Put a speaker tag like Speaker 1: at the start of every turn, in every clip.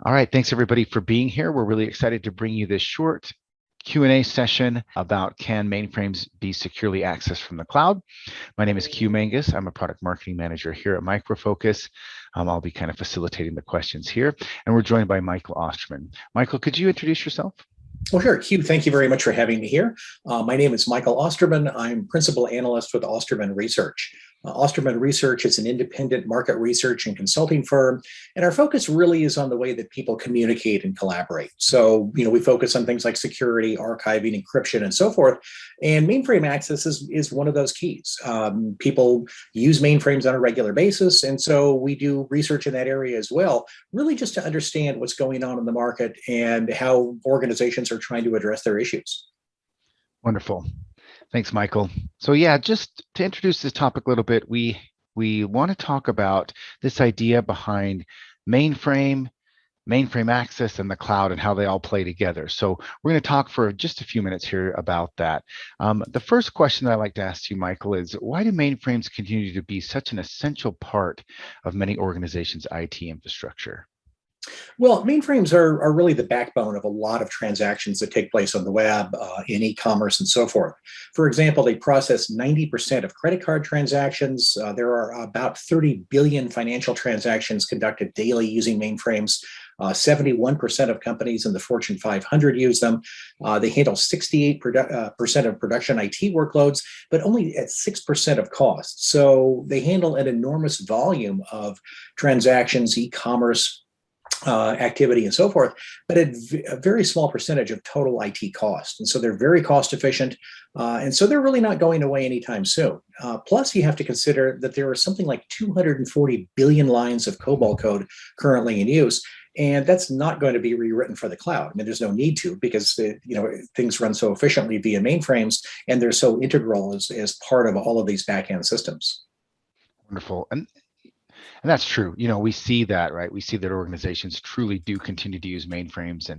Speaker 1: All right, thanks everybody for being here. We're really excited to bring you this short Q&A session about can mainframes be securely accessed from the cloud. My name is Q Mangus. I'm a product marketing manager here at Micro Focus. I'll be kind of facilitating the questions here, and we're joined by Michael Osterman. Michael, could you introduce yourself?
Speaker 2: Well, sure. Hugh, thank you very much for having me here. My name is Michael Osterman. I'm principal analyst with Osterman Research. Osterman Research is an independent market research and consulting firm, and our focus really is on the way that people communicate and collaborate. So, we focus on things like security, archiving, encryption, and so forth. And mainframe access is one of those keys. People use mainframes on a regular basis, and so we do research in that area as well, really just to understand what's going on in the market and how organizations are trying to address their issues.
Speaker 1: Wonderful. Thanks, Michael. So yeah, just to introduce this topic a little bit, we want to talk about this idea behind mainframe access, and the cloud, and how they all play together. So we're going to talk for just a few minutes here about that. The first question that I'd like to ask you, Michael, is why do mainframes continue to be such an essential part of many organizations' IT infrastructure?
Speaker 2: Well, mainframes are really the backbone of a lot of transactions that take place on the web, in e-commerce, and so forth. For example, they process 90% of credit card transactions. There are about 30 billion financial transactions conducted daily using mainframes. 71% of companies in the Fortune 500 use them. They handle 68% of production IT workloads, but only at 6% of cost. So they handle an enormous volume of transactions, e-commerce, activity, and so forth, but at a very small percentage of total IT cost. And so they're very cost efficient. And so they're really not going away anytime soon. Plus, you have to consider that there are something like 240 billion lines of COBOL code currently in use. And that's not going to be rewritten for the cloud. I mean, there's no need to, because things run so efficiently via mainframes, and they're so integral as part of all of these backend systems.
Speaker 1: Wonderful. And that's true. We see that, right? We see that organizations truly do continue to use mainframes.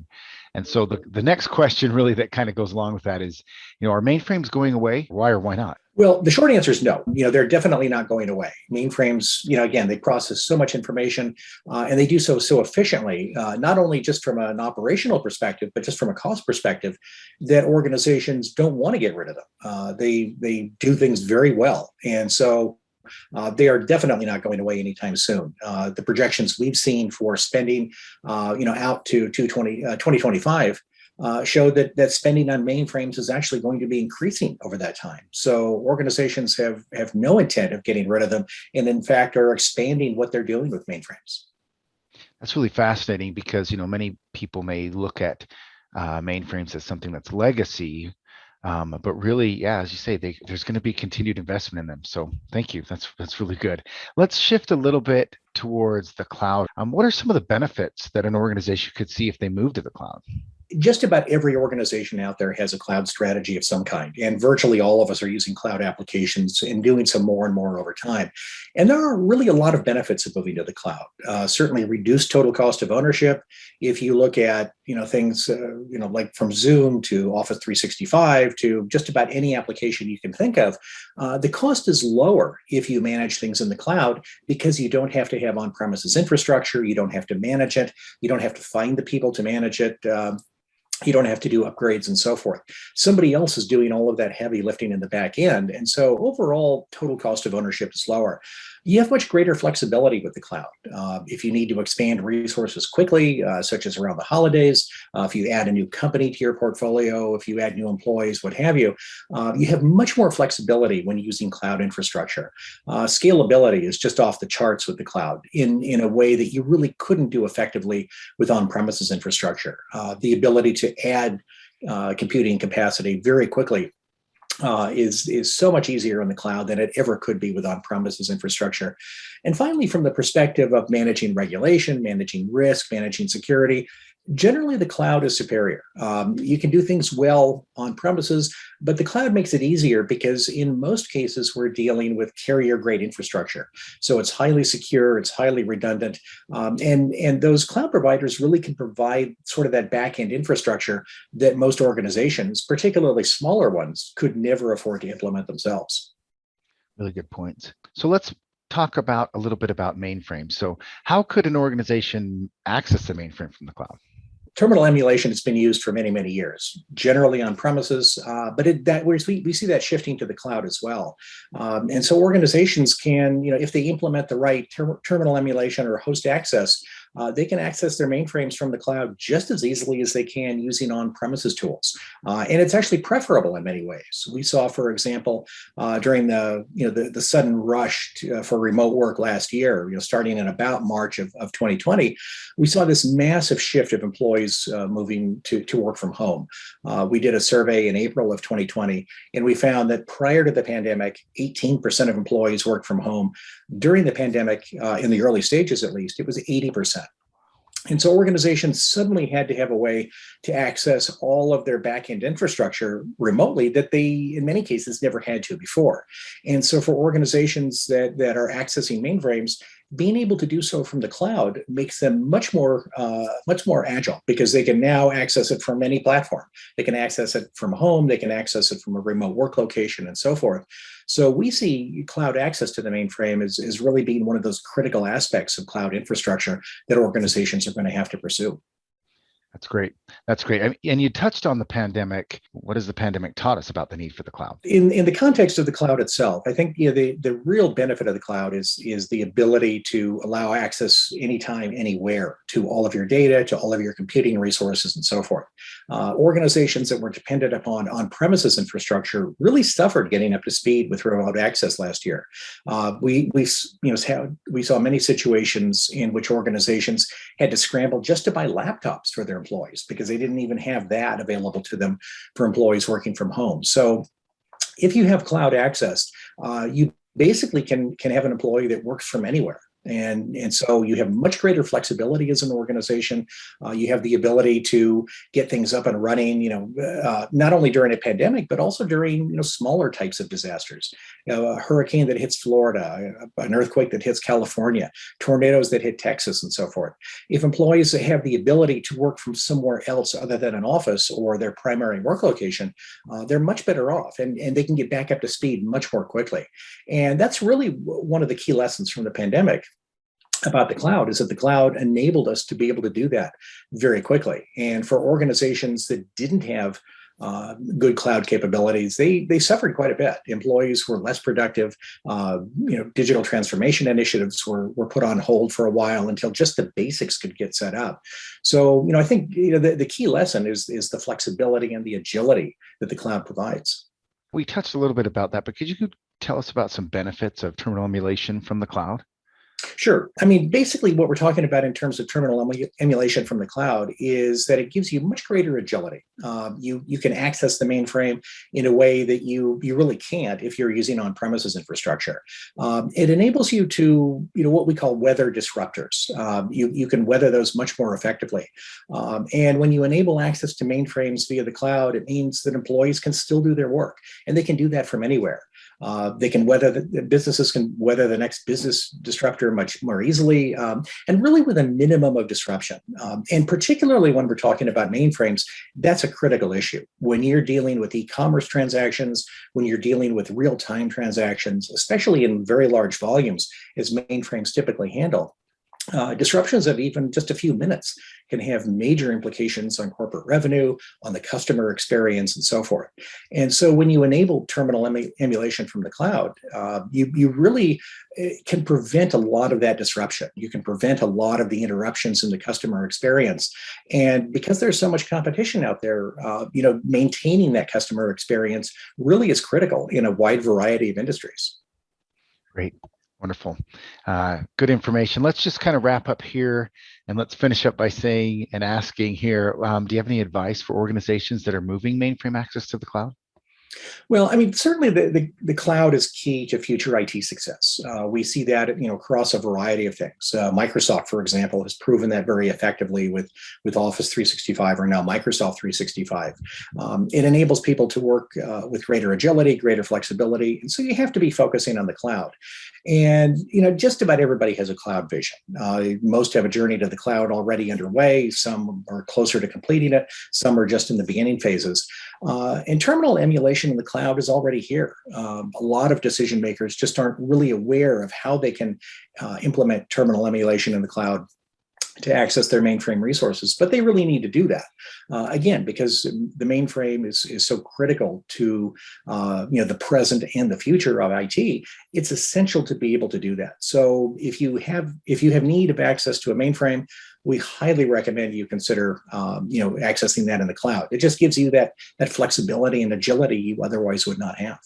Speaker 1: And so the next question really that kind of goes along with that is, are mainframes going away? Why or why not?
Speaker 2: Well, the short answer is no. They're definitely not going away. Mainframes, again, they process so much information, and they do so efficiently, not only just from an operational perspective, but just from a cost perspective, that organizations don't want to get rid of them. They do things very well, and so they are definitely not going away anytime soon. The projections we've seen for spending, out to 2025, show that spending on mainframes is actually going to be increasing over that time. So organizations have no intent of getting rid of them, and in fact are expanding what they're doing with mainframes.
Speaker 1: That's really fascinating because many people may look at mainframes as something that's legacy. But really, yeah, as you say, there's going to be continued investment in them. So thank you. That's really good. Let's shift a little bit towards the cloud. What are some of the benefits that an organization could see if they move to the cloud?
Speaker 2: Just about every organization out there has a cloud strategy of some kind, and virtually all of us are using cloud applications and doing so more and more over time. And there are really a lot of benefits of moving to the cloud. Certainly reduced total cost of ownership. If you look at things like from Zoom to Office 365 to just about any application you can think of, the cost is lower if you manage things in the cloud, because you don't have to have on-premises infrastructure. You don't have to manage it. You don't have to find the people to manage it. You don't have to do upgrades and so forth. Somebody else is doing all of that heavy lifting in the back end. And so overall, total cost of ownership is lower. You have much greater flexibility with the cloud. If you need to expand resources quickly, such as around the holidays, if you add a new company to your portfolio, if you add new employees, what have you, you have much more flexibility when using cloud infrastructure. Scalability is just off the charts with the cloud in a way that you really couldn't do effectively with on-premises infrastructure. The ability to add computing capacity very quickly is so much easier in the cloud than it ever could be with on-premises infrastructure. And finally, from the perspective of managing regulation, managing risk, managing security, generally the cloud is superior. You can do things well on premises, but the cloud makes it easier because in most cases we're dealing with carrier-grade infrastructure. So it's highly secure, it's highly redundant, and those cloud providers really can provide sort of that back-end infrastructure that most organizations, particularly smaller ones, could never afford to implement themselves.
Speaker 1: Really good points. So let's talk about a little bit about mainframes. So how could an organization access the mainframe from the cloud?
Speaker 2: Terminal emulation has been used for many, many years, generally on premises, but we see that shifting to the cloud as well. And so organizations can, if they implement the right terminal emulation or host access, they can access their mainframes from the cloud just as easily as they can using on-premises tools. And it's actually preferable in many ways. We saw, for example, during the sudden rush for remote work last year, starting in about March of 2020, we saw this massive shift of employees moving to work from home. We did a survey in April of 2020, and we found that prior to the pandemic, 18% of employees worked from home. During the pandemic, in the early stages at least, it was 80%. And so organizations suddenly had to have a way to access all of their back-end infrastructure remotely that they, in many cases, never had to before. And so for organizations that are accessing mainframes, being able to do so from the cloud makes them much more agile, because they can now access it from any platform. They can access it from home, they can access it from a remote work location, and so forth. So we see cloud access to the mainframe as really being one of those critical aspects of cloud infrastructure that organizations are going to have to pursue.
Speaker 1: That's great. That's great. And you touched on the pandemic. What has the pandemic taught us about the need for the cloud?
Speaker 2: In the context of the cloud itself, I think the real benefit of the cloud is the ability to allow access anytime, anywhere to all of your data, to all of your computing resources, and so forth. Organizations that were dependent upon on-premises infrastructure really suffered getting up to speed with remote access last year. We saw many situations in which organizations had to scramble just to buy laptops for their employees, because they didn't even have that available to them for employees working from home. So if you have cloud access, you basically can have an employee that works from anywhere. And so you have much greater flexibility as an organization. You have the ability to get things up and running, not only during a pandemic, but also during, smaller types of disasters. A hurricane that hits Florida, an earthquake that hits California, tornadoes that hit Texas, and so forth. If employees have the ability to work from somewhere else other than an office or their primary work location, they're much better off, and they can get back up to speed much more quickly. And that's really one of the key lessons from the pandemic about the cloud, is that the cloud enabled us to be able to do that very quickly. And for organizations that didn't have good cloud capabilities, they suffered quite a bit. Employees were less productive. Digital transformation initiatives were put on hold for a while until just the basics could get set up. So, I think the key lesson is the flexibility and the agility that the cloud provides.
Speaker 1: We touched a little bit about that, but could you tell us about some benefits of terminal emulation from the cloud?
Speaker 2: Sure. I mean, basically what we're talking about in terms of terminal emulation from the cloud is that it gives you much greater agility. You can access the mainframe in a way that you really can't if you're using on-premises infrastructure. It enables you to, what we call weather disruptors. You can weather those much more effectively. And when you enable access to mainframes via the cloud, it means that employees can still do their work, and they can do that from anywhere. Businesses can weather the next business disruptor much more easily, and really with a minimum of disruption. And particularly when we're talking about mainframes, that's a critical issue. When you're dealing with e-commerce transactions, when you're dealing with real-time transactions, especially in very large volumes, as mainframes typically handle, disruptions of even just a few minutes can have major implications on corporate revenue, on the customer experience, and so forth. And so when you enable terminal emulation from the cloud, you really can prevent a lot of that disruption. You can prevent a lot of the interruptions in the customer experience. And because there's so much competition out there, maintaining that customer experience really is critical in a wide variety of industries.
Speaker 1: Great. Wonderful. Good information. Let's just kind of wrap up here, and let's finish up by saying and asking here, do you have any advice for organizations that are moving mainframe access to the cloud?
Speaker 2: Well, I mean, certainly the cloud is key to future IT success. We see that, across a variety of things. Microsoft, for example, has proven that very effectively with Office 365, or now Microsoft 365. It enables people to work with greater agility, greater flexibility, and so you have to be focusing on the cloud. And, just about everybody has a cloud vision. Most have a journey to the cloud already underway. Some are closer to completing it. Some are just in the beginning phases. And terminal emulation emulation in the cloud is already here. A lot of decision makers just aren't really aware of how they can implement terminal emulation in the cloud to access their mainframe resources, but they really need to do that again because the mainframe is so critical to the present and the future of IT. It's essential to be able to do that. So if you have need of access to a mainframe, we highly recommend you consider accessing that in the cloud. It just gives you that flexibility and agility you otherwise would not have.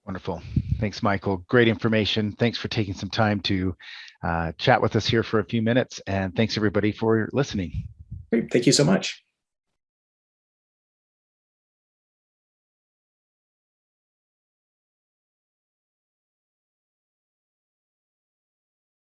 Speaker 1: Wonderful. Thanks, Michael. Great information. Thanks for taking some time to chat with us here for a few minutes. And thanks, everybody, for listening.
Speaker 2: Great. Thank you so much.